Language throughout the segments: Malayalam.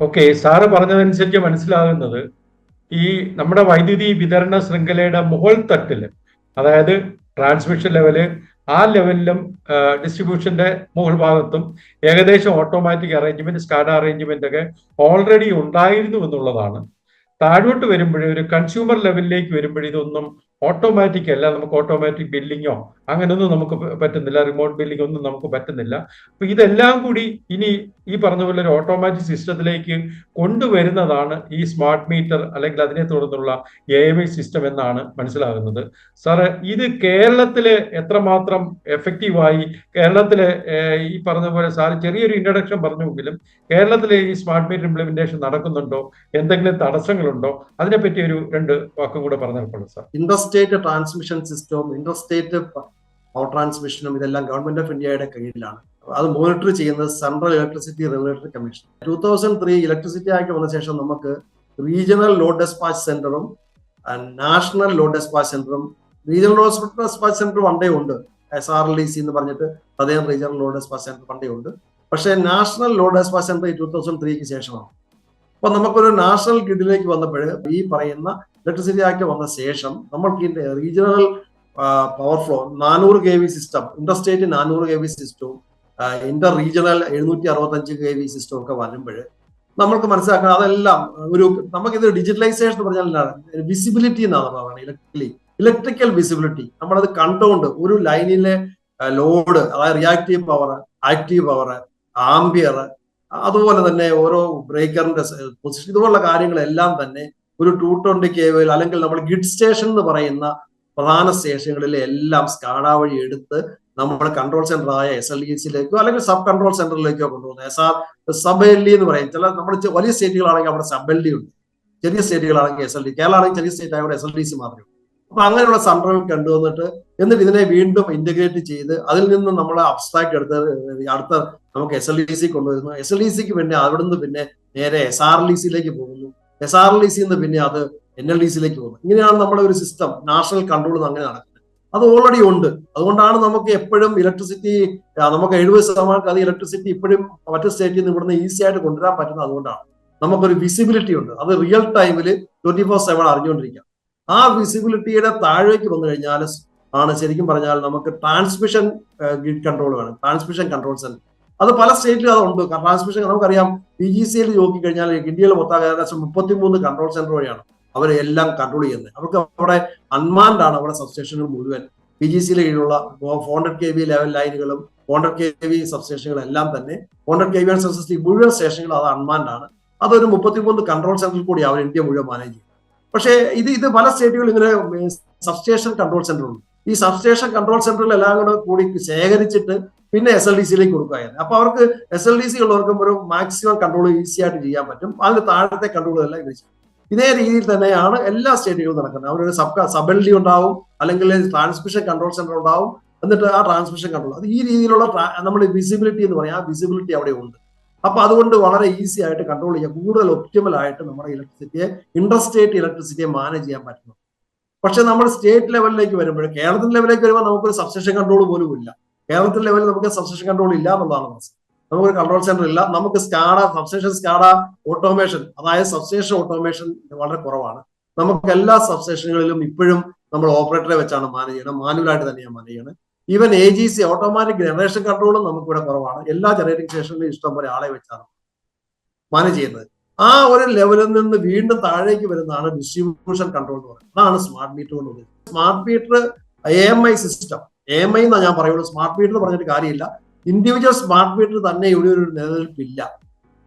ഓക്കെ, സാറ് പറഞ്ഞതനുസരിച്ച് മനസ്സിലാകുന്നത് ഈ നമ്മുടെ വൈദ്യുതി വിതരണ ശൃംഖലയുടെ മുകൾ തട്ടില്, അതായത് ട്രാൻസ്മിഷൻ ലെവല്, ആ ലെവലിലും ഡിസ്ട്രിബ്യൂഷന്റെ മുകൾ ഭാഗത്തും ഏകദേശം ഓട്ടോമാറ്റിക് അറേഞ്ച്മെന്റ്, സ്കാഡ അറേഞ്ച്മെന്റ് ഒക്കെ ഓൾറെഡി ഉണ്ടായിരുന്നു എന്നുള്ളതാണ്. താഴോട്ട് വരുമ്പോഴേ ഒരു കൺസ്യൂമർ ലെവലിലേക്ക് വരുമ്പോഴേ ഇതൊന്നും ഓട്ടോമാറ്റിക് അല്ല. നമുക്ക് ഓട്ടോമാറ്റിക് ബില്ലിങ്ങോ അങ്ങനെയൊന്നും നമുക്ക് പറ്റുന്നില്ല, റിമോട്ട് ബില്ലിംഗ് ഒന്നും നമുക്ക് പറ്റുന്നില്ല. അപ്പൊ ഇതെല്ലാം കൂടി ഇനി ഈ പറഞ്ഞ പോലെ ഒരു ഓട്ടോമാറ്റിക് സിസ്റ്റത്തിലേക്ക് കൊണ്ടുവരുന്നതാണ് ഈ സ്മാർട്ട് മീറ്റർ അല്ലെങ്കിൽ അതിനെ തുടർന്നുള്ള AMI സിസ്റ്റം എന്നാണ് മനസ്സിലാകുന്നത്. സാറ് ഇത് കേരളത്തില് എത്രമാത്രം എഫക്റ്റീവായി, കേരളത്തില് ഈ പറഞ്ഞ പോലെ സാറ് ചെറിയൊരു ഇൻട്രഡക്ഷൻ പറഞ്ഞുവെങ്കിലും കേരളത്തിലെ ഈ സ്മാർട്ട് മീറ്റർ ഇംപ്ലിമെന്റേഷൻ നടക്കുന്നുണ്ടോ, എന്തെങ്കിലും തടസ്സങ്ങളുണ്ടോ, അതിനെപ്പറ്റി ഒരു 2 വാക്കും കൂടെ പറഞ്ഞിട്ടുള്ളൂ സാർ. ഇന്റർസ്റ്റേറ്റ് ട്രാൻസ്മിഷൻ സിസ്റ്റവും ഇന്റർസ്റ്റേറ്റ് പവർ ട്രാൻസ്മിഷനും ഇതെല്ലാം ഗവൺമെന്റ് ഓഫ് ഇന്ത്യയുടെ കീഴിലാണ്. അത് മോണിറ്റർ ചെയ്യുന്നത് central electricity regulatory commission. 2003 electricity act വന്ന ശേഷം നമുക്ക് റീജിയണൽ ലോഡ് ഡെസ്പാച്ച് സെന്ററും നാഷണൽ ലോഡ് ഡെസ്പാച്ച് സെന്ററും, റീജിയണൽ ലോഡ് ഡെസ്പാച്ച് സെന്റർ പണ്ടേ ഉണ്ട്, SRLDC എന്ന് പറഞ്ഞിട്ട് southern regional load dispatch centre പണ്ടേ ഉണ്ട്. പക്ഷേ നാഷണൽ ലോഡ് ഡെസ്പാച്ച് സെന്റർ 2003 ശേഷമാണ്. അപ്പൊ നമുക്കൊരു നാഷണൽ ഗ്രിഡിലേക്ക് വന്നപ്പോൾ ഈ പറയുന്ന ഇലക്ട്രിസിറ്റി ആക്ട് വന്ന ശേഷം നമ്മൾക്ക് regional power flow 400 kV system, interstate 400 kV സിസ്റ്റവും ഇന്റർ റീജിയണൽ 765 kV സിസ്റ്റവും ഒക്കെ വരുമ്പോൾ നമ്മൾക്ക് മനസ്സിലാക്കണം അതെല്ലാം ഒരു നമുക്കിത് ഡിജിറ്റലൈസേഷൻ എന്ന് പറഞ്ഞാൽ വിസിബിലിറ്റി എന്നാണ് പറയുന്നത്. ഇലക്ട്രിക്കൽ വിസിബിലിറ്റി നമ്മളത് കണ്ടുകൊണ്ട് ഒരു ലൈനിലെ ലോഡ്, അതായത് reactive power, active power, ampere, അതുപോലെ തന്നെ ഓരോ ബ്രേക്കറിന്റെ പൊസിഷൻ, ഇതുപോലുള്ള കാര്യങ്ങളെല്ലാം തന്നെ ഒരു 220 kV അല്ലെങ്കിൽ നമ്മൾ ഗ്രിഡ് സ്റ്റേഷൻ എന്ന് പറയുന്ന പ്രധാന സ്റ്റേഷനുകളിലെ എല്ലാം സ്കാഡ വഴി എടുത്ത് നമ്മൾ കൺട്രോൾ സെന്റർ ആയ SLDCയിലേക്കോ അല്ലെങ്കിൽ സബ് കൺട്രോൾ സെന്ററിലേക്കോ കൊണ്ടുപോകുന്നത്. സബ് LD എന്ന് പറയും. ചില നമ്മൾ വലിയ സ്റ്റേറ്റുകളാണെങ്കിൽ അവിടെ സബ് LD ഉണ്ട്, ചെറിയ സ്റ്റേറ്റുകളാണെങ്കിൽ SLD. കേരള ആണെങ്കിൽ ചെറിയ സ്റ്റേറ്റ് ആയവിടെ SLDC മാത്രമേ. അപ്പൊ അങ്ങനെയുള്ള സെന്ററുകൾ കൊണ്ടുവന്നിട്ട് എന്നിട്ട് വീണ്ടും ഇന്റഗ്രേറ്റ് ചെയ്ത് അതിൽ നിന്ന് നമ്മൾ അബ്സ്ട്രാക്ട് എടുത്ത് അടുത്ത നമുക്ക് SLDC കൊണ്ടുവരുന്നു. SLDCക്ക് പിന്നെ അവിടുന്ന് പിന്നെ നേരെ SRLDCയിലേക്ക് പോകുന്നു. SRLDC പിന്നെ അത് NLDCയിലേക്ക് പോകുന്നു. ഇങ്ങനെയാണ് നമ്മുടെ ഒരു സിസ്റ്റം, നാഷണൽ കൺട്രോൾ അങ്ങനെ നടക്കുന്നത്. അത് ഓൾറെഡി ഉണ്ട്. അതുകൊണ്ടാണ് നമുക്ക് എപ്പോഴും ഇലക്ട്രിസിറ്റി, നമുക്ക് 70% അത് ഇലക്ട്രിസിറ്റി ഇപ്പോഴും മറ്റു സ്റ്റേറ്റിൽ നിന്ന് ഇവിടുന്ന് ഈസി ആയിട്ട് കൊണ്ടുവരാൻ പറ്റുന്നത്. അതുകൊണ്ടാണ് നമുക്കൊരു വിസിബിലിറ്റി ഉണ്ട്. അത് റിയൽ ടൈമിൽ 24/7 അറിഞ്ഞുകൊണ്ടിരിക്കാം. ആ വിസിബിലിറ്റിയുടെ താഴേക്ക് വന്നു കഴിഞ്ഞാൽ ആണ് ശരിക്കും പറഞ്ഞാൽ നമുക്ക് ട്രാൻസ്മിഷൻ ഗ്രിഡ് കൺട്രോൾ വേണം, ട്രാൻസ്മിഷൻ കൺട്രോൾ സെന്റർ. അത് പല സ്റ്റേറ്റിലും അതുണ്ട്. ട്രാൻസ്മിഷൻ നമുക്കറിയാം. PGCയിൽ നോക്കിക്കഴിഞ്ഞാൽ ഇന്ത്യയിൽ മൊത്തം ഏകദേശം 33 കൺട്രോൾ സെന്റർ വഴിയാണ് അവരെ എല്ലാം കൺട്രോൾ ചെയ്യുന്നത്. അവർക്ക് അവിടെ അൺമാൻഡ് ആണ് അവിടെ സബ്സ്റ്റേഷനുകൾ മുഴുവൻ. PGCയിൽ കീഴിലുള്ള 400 kV ലെവൽ ലൈനുകളും 400 kV സബ്സ്റ്റേഷനുകളും എല്ലാം തന്നെ 400 kV മുഴുവൻ സ്റ്റേഷനുകളും അത് അൺമാൻഡ് ആണ്. അതൊരു 33 കൺട്രോൾ സെന്ററിൽ കൂടി അവർ ഇന്ത്യ മുഴുവൻ മാനേജ് ചെയ്യും. പക്ഷേ ഇത് പല സ്റ്റേറ്റുകളിൽ ഇങ്ങനെ സബ്സ്റ്റേഷൻ കൺട്രോൾ സെന്റർ ഉണ്ട്. ഈ സബ്സ്റ്റേഷൻ കൺട്രോൾ സെന്ററിൽ എല്ലാം കൂടി ശേഖരിച്ചിട്ട് പിന്നെ SLDCയിലേക്ക് കൊടുക്കുകയാണ്. അപ്പൊ അവർക്ക് SLDC ഉള്ളവർക്കും ഒരു മാക്സിമം കൺട്രോൾ ഈസി ആയിട്ട് ചെയ്യാൻ പറ്റും. അതിന് താഴത്തെ കൺട്രോളെല്ലാം ഇവർ ചെയ്യും. ഇതേ രീതിയിൽ തന്നെയാണ് എല്ലാ സ്റ്റേറ്റുകളും നടക്കുന്നത്. അവരൊരു സബ് LD ഉണ്ടാവും, അല്ലെങ്കിൽ ട്രാൻസ്മിഷൻ കൺട്രോൾ സെന്റർ ഉണ്ടാവും, എന്നിട്ട് ആ ട്രാൻസ്മിഷൻ കൺട്രോൾ, അത് ഈ രീതിയിലുള്ള നമ്മൾ വിസിബിലിറ്റി എന്ന് പറയാം, ആ വിസിബിലിറ്റി അവിടെ ഉണ്ട്. അപ്പൊ അതുകൊണ്ട് വളരെ ഈസി ആയിട്ട് കൺട്രോൾ ചെയ്യാം, കൂടുതൽ ഒപ്റ്റിമൽ ആയിട്ട് നമ്മുടെ ഇലക്ട്രിസിറ്റിയെ, ഇന്റർസ്റ്റേറ്റ് ഇലക്ട്രിസിറ്റിയെ മാനേജ് ചെയ്യാൻ പറ്റുന്നു. പക്ഷെ നമ്മൾ സ്റ്റേറ്റ് ലെവലിലേക്ക് വരുമ്പോൾ, കേരളത്തിന്റെ ലെവലിലേക്ക് വരുമ്പോൾ നമുക്കൊരു സബ്സ്റ്റേഷൻ കൺട്രോൾ പോലും ഇല്ല. കേരളത്തിന്റെ ലെവലിൽ നമുക്ക് സബ്സ്റ്റേഷൻ കൺട്രോൾ ഇല്ല എന്നുള്ളതാണ് പ്രശ്നം. നമുക്കൊരു കൺട്രോൾ സെന്റർ ഇല്ല. നമുക്ക് സബ്സ്റ്റേഷൻ സ്കാഡ ഓട്ടോമേഷൻ, അതായത് സബ്സ്റ്റേഷൻ ഓട്ടോമേഷൻ വളരെ കുറവാണ്. നമുക്ക് എല്ലാ സബ്സ്റ്റേഷനുകളിലും ഇപ്പോഴും നമ്മൾ ഓപ്പറേറ്ററെ വെച്ചാണ് മാനേജ് ചെയ്യണം, മാനുവലായിട്ട് തന്നെയാണ് മാനേജ് ചെയ്യണം. ഈവൻ AGC ഓട്ടോമാറ്റിക് ജനറേഷൻ കൺട്രോളും നമുക്ക് ഇവിടെ കുറവാണ്. എല്ലാ ജനറേറ്റിംഗ് സ്റ്റേഷനിലും ഇഷ്ടം പോലെ ആളെ വെച്ചാണ് മാനേജ് ചെയ്യുന്നത്. ആ ഒരു ലെവലിൽ നിന്ന് വീണ്ടും താഴേക്ക് വരുന്നതാണ് ഡിസ്ട്രിബ്യൂഷൻ കൺട്രോൾ എന്ന് പറയുന്നത്. അതാണ് സ്മാർട്ട് മീറ്റർ എന്ന് പറയുന്നത്. Smart metre AMI system, AMI എന്നാ ഞാൻ പറയുള്ളൂ. സ്മാർട്ട് മീറ്റർ പറഞ്ഞിട്ട് കാര്യമില്ല. ഇൻഡിവിജ്വൽ സ്മാർട്ട് മീറ്റർ തന്നെ ഇവിടെ ഒരു നിലനിൽപ്പില്ല.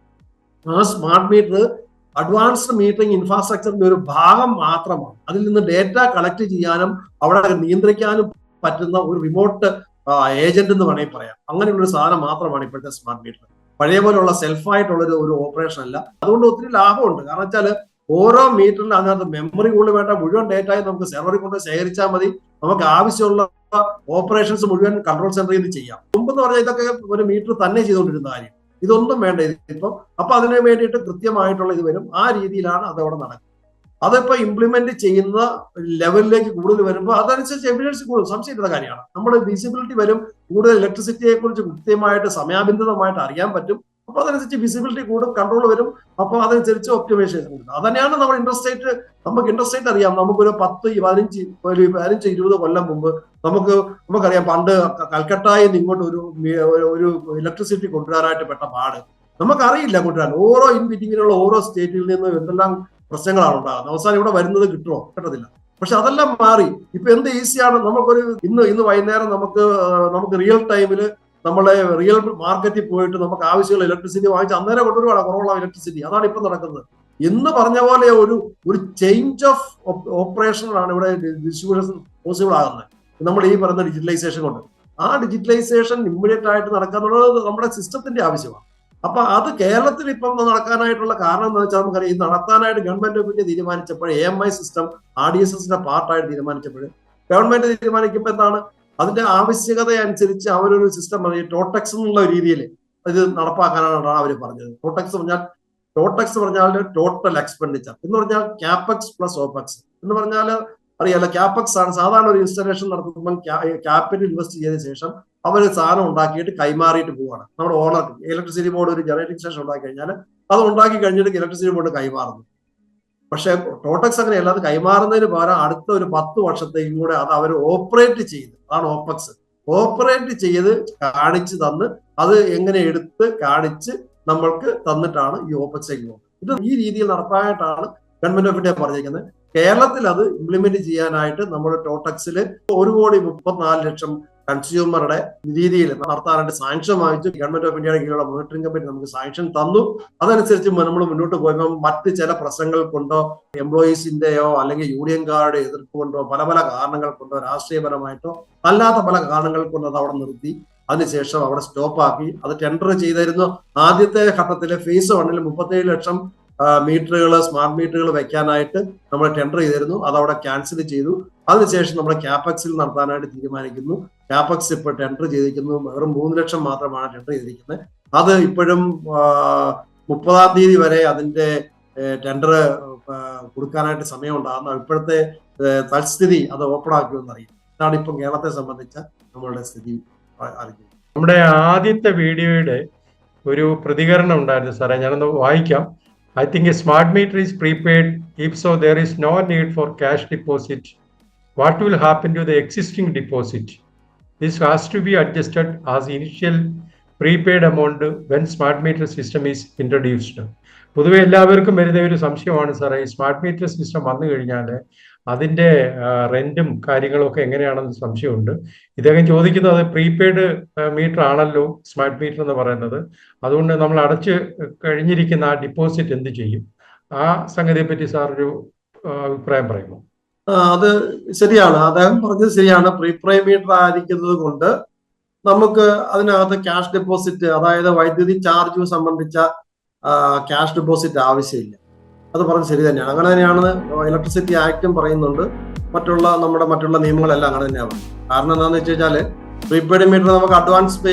ആ സ്മാർട്ട് മീറ്റർ അഡ്വാൻസ്ഡ് മീറ്ററിംഗ് ഇൻഫ്രാസ്ട്രക്ചറിന്റെ ഒരു ഭാഗം മാത്രമാണ്. അതിൽ നിന്ന് ഡേറ്റ കളക്ട് ചെയ്യാനും അവിടെ നിയന്ത്രിക്കാനും പറ്റുന്ന ഒരു റിമോട്ട് ഏജന്റ് എന്ന് വേണമെങ്കിൽ പറയാം. അങ്ങനെയുള്ള ഒരു സാധനം മാത്രമാണ് ഇപ്പോഴത്തെ സ്മാർട്ട് മീറ്റർ. പഴയ പോലെയുള്ള സെൽഫായിട്ടുള്ള ഒരു ഓപ്പറേഷൻ അല്ല. അതുകൊണ്ട് ഒത്തിരി ലാഭമുണ്ട്. കാരണം വെച്ചാൽ ഓരോ മീറ്ററിലും അതിനകത്ത് മെമ്മറി കൂടുതൽ വേണ്ട, മുഴുവൻ ഡേറ്റയും നമുക്ക് സെർവറിൽ കൊണ്ട് ശേഖരിച്ചാൽ മതി. നമുക്ക് ആവശ്യമുള്ള ഓപ്പറേഷൻസ് മുഴുവൻ കൺട്രോൾ സെന്ററിൽ നിന്ന് ചെയ്യാം. മുമ്പെന്ന് പറഞ്ഞാൽ ഇതൊക്കെ ഒരു മീറ്റർ തന്നെ ചെയ്തുകൊണ്ടിരുന്ന കാര്യം. ഇതൊന്നും വേണ്ട ഇതിപ്പം. അപ്പൊ അതിന് വേണ്ടിയിട്ട് കൃത്യമായിട്ടുള്ള ഇത് വരും. ആ രീതിയിലാണ് അതവിടെ നടക്കുന്നത്. അതിപ്പോ ഇംപ്ലിമെന്റ് ചെയ്യുന്ന ലെവലിലേക്ക് കൂടുതൽ വരുമ്പോൾ അതനുസരിച്ച് എവിഡൻസ് കൂടും, സംശയമില്ലാത്ത കാര്യമാണ്. നമ്മുടെ വിസിബിലിറ്റി വരും, കൂടുതൽ ഇലക്ട്രിസിറ്റിയെ കുറിച്ച് കൃത്യമായിട്ട് സമയബന്ധിതമായിട്ട് അറിയാൻ പറ്റും. അപ്പൊ അതനുസരിച്ച് വിസിബിലിറ്റി കൂടും, കൺട്രോൾ വരും. അപ്പൊ അതനുസരിച്ച് ഒപ്റ്റിമൈസേഷൻ കിട്ടും. അതന്നെയാണ് നമ്മൾ നമുക്ക് ഇൻട്രസ്റ്റ് റേറ്റ് അറിയാം. നമുക്കൊരു 10-15-20 കൊല്ലം മുമ്പ് നമുക്കറിയാം, പണ്ട് കൽക്കട്ടയിൽ നിന്ന് ഇങ്ങോട്ട് ഒരു ഇലക്ട്രിസിറ്റി കൊണ്ടുവരാനായിട്ട് പെട്ട പാട് നമുക്കറിയില്ല. കൊണ്ടുവരാൻ ഓരോ ഇൻബിറ്റിങ്ങിനുള്ള ഓരോ സ്റ്റേറ്റിൽ നിന്ന് എന്തെല്ലാം പ്രശ്നങ്ങളാണ് ഉണ്ടാകുന്നത്. അവസാനം ഇവിടെ വരുന്നത് കിട്ടത്തില്ല. പക്ഷെ അതെല്ലാം മാറി. ഇപ്പൊ എന്ത് ഈസിയാണ്. നമുക്കൊരു ഇന്ന് വൈകുന്നേരം നമുക്ക് റിയൽ ടൈമിൽ നമ്മളെ റിയൽ മാർക്കറ്റിൽ പോയിട്ട് നമുക്ക് ആവശ്യമുള്ള ഇലക്ട്രിസിറ്റി വാങ്ങിച്ച് അന്നേരം കൊണ്ടുവരുവാണ് കുറവുള്ള ഇലക്ട്രിസിറ്റി. അതാണ് ഇപ്പൊ നടക്കുന്നത്. എന്ന് പറഞ്ഞ പോലെ ഒരു ചേഞ്ച് ഓഫ് ഓപ്പറേഷനാണ് ഇവിടെ ഡിസ്ട്രിബ്യൂഷൻ പോസിബിൾ ആകുന്നത്, നമ്മൾ ഈ പറയുന്ന ഡിജിറ്റലൈസേഷൻ കൊണ്ട്. ആ ഡിജിറ്റലൈസേഷൻ ഇമ്മീഡിയറ്റ് ആയിട്ട് നടക്കാന്നുള്ളത് നമ്മുടെ സിസ്റ്റത്തിന്റെ ആവശ്യമാണ്. അപ്പൊ അത് കേരളത്തിൽ ഇപ്പം നടക്കാനായിട്ടുള്ള കാരണം എന്താ വെച്ചാൽ നമുക്കറിയാം, ഇത് നടത്താനായിട്ട് ഗവൺമെന്റ് ഓഫ് ഇന്ത്യ തീരുമാനിച്ചപ്പോൾ AMI സിസ്റ്റം RDSSന്റെ പാർട്ടായിട്ട് തീരുമാനിച്ചപ്പോൾ ഗവൺമെന്റ് തീരുമാനിക്കുമ്പോൾ എന്താണ് അതിന്റെ ആവശ്യകത അനുസരിച്ച് അവരൊരു സിസ്റ്റം ടോട്ടക്സ് എന്നുള്ള രീതിയിൽ ഇത് നടപ്പാക്കാനാണ് അവർ പറഞ്ഞത്. ടോട്ടക്സ് പറഞ്ഞാൽ ടോട്ടൽ എക്സ്പെൻഡിച്ചർ എന്ന് പറഞ്ഞാൽ ക്യാപെക്സ് പ്ലസ് ഓപെക്സ് എന്ന് പറഞ്ഞാൽ അറിയാലോ. ക്യാപെക്സ് ആണ് സാധാരണ ഒരു ഇൻസ്റ്റലേഷൻ നടത്തുമ്പോൾ ക്യാപിറ്റൽ ഇൻവെസ്റ്റ് ചെയ്ത ശേഷം അവർ സാധനം ഉണ്ടാക്കിയിട്ട് കൈമാറിയിട്ട് പോവാണ് നമ്മുടെ ഓണർക്ക്. ഇലക്ട്രിസിറ്റി ബോർഡ് ഒരു ജനറേറ്റിംഗ് സ്റ്റേഷൻ ഉണ്ടാക്കി കഴിഞ്ഞാൽ അത് ഉണ്ടാക്കി കഴിഞ്ഞിട്ട് ഇലക്ട്രിസിറ്റി ബോർഡ് കൈമാറുന്നു. പക്ഷെ ടോട്ടക്സ് അങ്ങനെയല്ല. അത് കൈമാറുന്നതിന് പകരം അടുത്ത ഒരു 10 വർഷത്തേക്കും കൂടെ അത് അവർ ഓപ്പറേറ്റ് ചെയ്ത്, അതാണ് ഓപ്പക്സ്, ഓപ്പറേറ്റ് ചെയ്ത് കാണിച്ച് തന്ന് അത് എങ്ങനെ എടുത്ത് കാണിച്ച് നമ്മൾക്ക് തന്നിട്ടാണ് ഈ ഓപ്പക്സിലേക്ക് പോകുന്നത്. ഇത് ഈ രീതിയിൽ നടപ്പായിട്ടാണ് ഗവൺമെന്റ് ഓഫ് ഇന്ത്യ പറഞ്ഞിരിക്കുന്നത്. കേരളത്തിൽ അത് ഇംപ്ലിമെന്റ് ചെയ്യാനായിട്ട് നമ്മൾ ടോട്ടക്സിൽ 1,34,00,000 കൺസ്യൂമറുടെ രീതിയിൽ നടത്താനായിട്ട് സാങ്ഷൻ വാങ്ങിച്ചു. ഗവൺമെന്റ് ഓഫ് ഇന്ത്യയുടെ കീഴിലുള്ള മോണിറ്ററിംഗ് കമ്മിറ്റി നമുക്ക് സാങ്ഷൻ തന്നു. അതനുസരിച്ച് നമ്മൾ മുന്നോട്ട് പോയപ്പോൾ മറ്റ് ചില പ്രശ്നങ്ങൾ കൊണ്ടോ എംപ്ലോയീസിന്റെയോ അല്ലെങ്കിൽ യൂണിയൻകാരുടെ എതിർപ്പ് കൊണ്ടോ പല കാരണങ്ങൾ കൊണ്ടോ രാഷ്ട്രീയപരമായിട്ടോ അല്ലാത്ത പല കാരണങ്ങൾ കൊണ്ടോ അത് അവിടെ നിർത്തി. അതിനുശേഷം അവിടെ സ്റ്റോപ്പാക്കി. അത് ടെൻഡർ ചെയ്തിരുന്നു. ആദ്യത്തെ ഘട്ടത്തിലെ ഫേസ് 1 37 ലക്ഷം മീറ്ററുകൾ, സ്മാർട്ട് മീറ്ററുകൾ വെക്കാനായിട്ട് നമ്മൾ ടെൻഡർ ചെയ്തിരുന്നു. അതവിടെ ക്യാൻസൽ ചെയ്തു. അതിനുശേഷം നമ്മൾ ക്യാപെക്സിൽ നടത്താനായിട്ട് തീരുമാനിക്കുന്നു. ക്യാപെക്സ് ഇപ്പോൾ ടെൻഡർ ചെയ്തിരിക്കുന്നു. വെറും 3 ലക്ഷം മാത്രമാണ് ടെൻഡർ ചെയ്തിരിക്കുന്നത്. അത് ഇപ്പോഴും 30-ാം തീയതി വരെ അതിന്റെ ടെൻഡർ കൊടുക്കാനായിട്ട് സമയം ഉണ്ടാകുന്നു. ഇപ്പോഴത്തെ തൽസ്ഥിതി അത് ഓപ്പൺ ആക്കുമെന്ന് അറിയാം. ഇതാണ് ഇപ്പം കേരളത്തെ സംബന്ധിച്ച നമ്മളുടെ സ്ഥിതി അറിയിക്കുന്നത്. നമ്മുടെ ആദ്യത്തെ വീഡിയോയുടെ ഒരു പ്രതികരണം ഉണ്ടായിരുന്നു സാറേ, ഞാനൊന്ന് വായിക്കാം. I think a smart meter is prepaid. If so, there is no need for cash deposit. What will happen to the existing deposit? This has to be adjusted as initial prepaid amount when smart meter system is introduced. പൊതുവെ എല്ലാവർക്കും വരുന്ന ഒരു സംശയമാണ് സാറേ, ഈ സ്മാർട്ട് മീറ്റർ സിസ്റ്റം വന്നു കഴിഞ്ഞാൽ അതിന്റെ റെന്റും കാര്യങ്ങളും ഒക്കെ എങ്ങനെയാണെന്ന് സംശയമുണ്ട്. ഇദ്ദേഹം ചോദിക്കുന്നത് പ്രീപെയ്ഡ് മീറ്റർ ആണല്ലോ സ്മാർട്ട് മീറ്റർ എന്ന് പറയുന്നത്, അതുകൊണ്ട് നമ്മൾ അടച്ച് കഴിഞ്ഞിരിക്കുന്ന ആ ഡിപ്പോസിറ്റ് എന്ത് ചെയ്യും? ആ സംഗതിയെ പറ്റി സാർ ഒരു അഭിപ്രായം പറയുമോ? അത് ശരിയാണ്, അദ്ദേഹം പറഞ്ഞത് ശരിയാണ്. പ്രീപെയ്ഡ് മീറ്റർ ആയിരിക്കുന്നത് കൊണ്ട് നമുക്ക് അതിനകത്ത് ക്യാഷ് ഡെപ്പോസിറ്റ്, അതായത് വൈദ്യുതി ചാർജ് സംബന്ധിച്ച ക്യാഷ് ഡെപ്പോസിറ്റ് ആവശ്യമില്ല. അത് പറഞ്ഞത് ശരി തന്നെയാണ്. അങ്ങനെ തന്നെയാണ് ഇലക്ട്രിസിറ്റി ആക്ടും പറയുന്നുണ്ട്. മറ്റുള്ള നിയമങ്ങളെല്ലാം അങ്ങനെ തന്നെയാണ്. കാരണം എന്താണെന്ന് വെച്ച് കഴിഞ്ഞാൽ പ്രീപെയ്ഡ് മീറ്റർ നമുക്ക് അഡ്വാൻസ് പേ